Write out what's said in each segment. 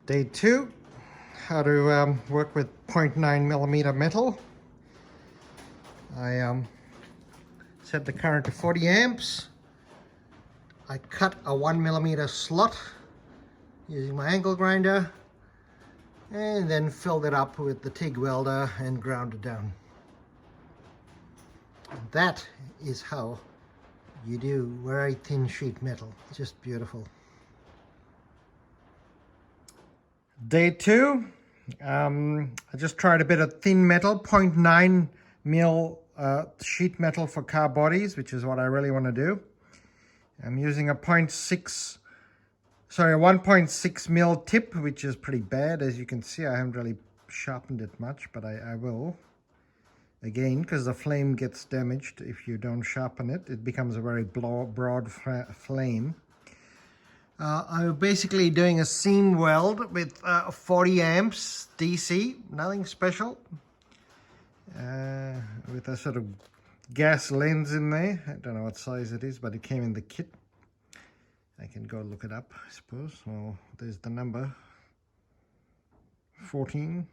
Day 2, how to work with 0.9 millimeter metal. I set the current to 40 amps. I cut a 1 millimeter slot using my angle grinder and then filled it up with the TIG welder and ground it down. That is how you do very thin sheet metal. It's just beautiful. Day 2, I just tried a bit of thin metal, 0.9 mil sheet metal for car bodies, which is what I really want to do. I'm using a 1.6 mil tip, which is pretty bad. As you can see, I haven't really sharpened it much, but I will. Again, because the flame gets damaged if you don't sharpen it. It becomes a very broad flame. I'm basically doing a seam weld with 40 amps DC, nothing special. With a sort of gas lens in there. I don't know what size it is, but it came in the kit. I can go look it up, I suppose. Well, there's the number. 14.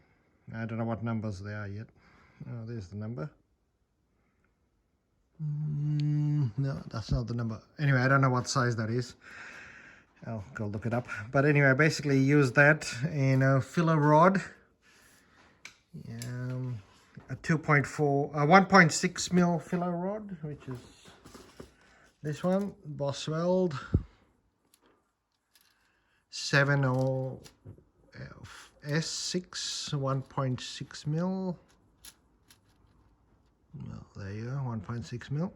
I don't know what numbers they are yet. Oh, there's the number. No, that's not the number. Anyway, I don't know what size that is. I'll go look it up. But anyway, I basically use that in a filler rod. A 1.6 mil filler rod, which is this one, Boss Weld 70S6, 1.6 mil. Well, there you go, 1.6 mil.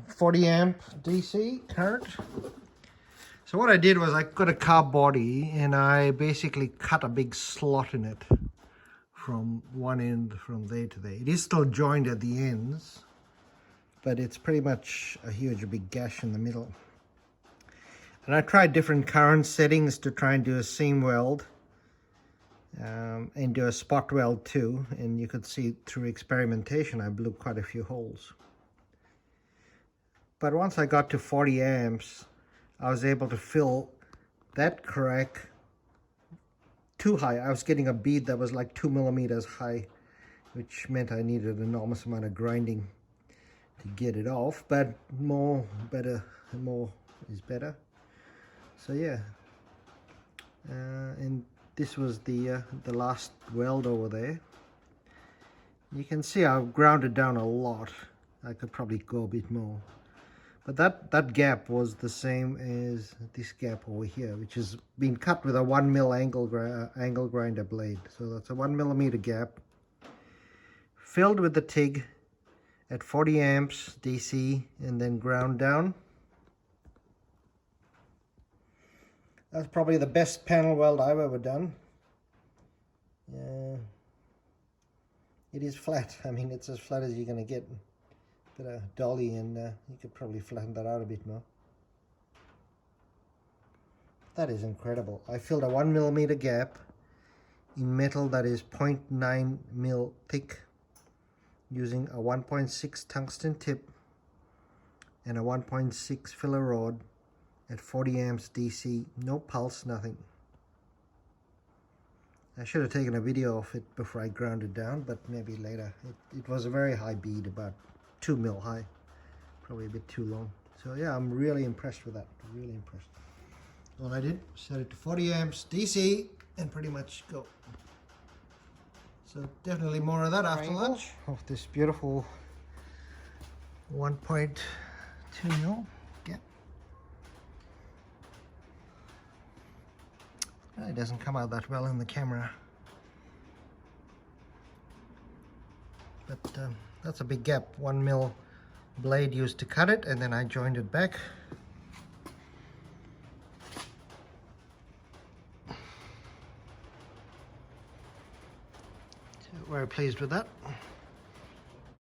40 amp DC current. So what I did was I got a car body and I basically cut a big slot in it from one end from there to there. It is still joined at the ends, but it's pretty much a huge big gash in the middle. And I tried different current settings to try and do a seam weld and do a spot weld too. And you could see through experimentation I blew quite a few holes. But once I got to 40 amps, I was able to fill that crack too high. I was getting a bead that was like 2 millimeters high, which meant I needed an enormous amount of grinding to get it off. But more is better. So yeah, and this was the last weld over there. You can see I've ground it down a lot. I could probably go a bit more. But that gap was the same as this gap over here, which has been cut with a 1 mil angle grinder blade. So that's a 1 millimeter gap, filled with the TIG at 40 amps DC, and then ground down. That's probably the best panel weld I've ever done. It is flat. I mean, it's as flat as you're going to get. Bit of dolly, and you could probably flatten that out a bit more. That is incredible. I filled a 1 millimeter gap in metal that is 0.9 mil thick using a 1.6 tungsten tip and a 1.6 filler rod at 40 amps DC, no pulse, nothing. I should have taken a video of it before I ground it down, but maybe later. It was a very high bead, about 2 mil high, probably a bit too long. So yeah, I'm really impressed with that, really impressed. All I did, set it to 40 amps DC and pretty much go. So definitely more of that after lunch. Of this beautiful 1.2 mil gap. It doesn't come out that well in the camera. But that's a big gap. 1 mil blade used to cut it, and then I joined it back. So very pleased with that.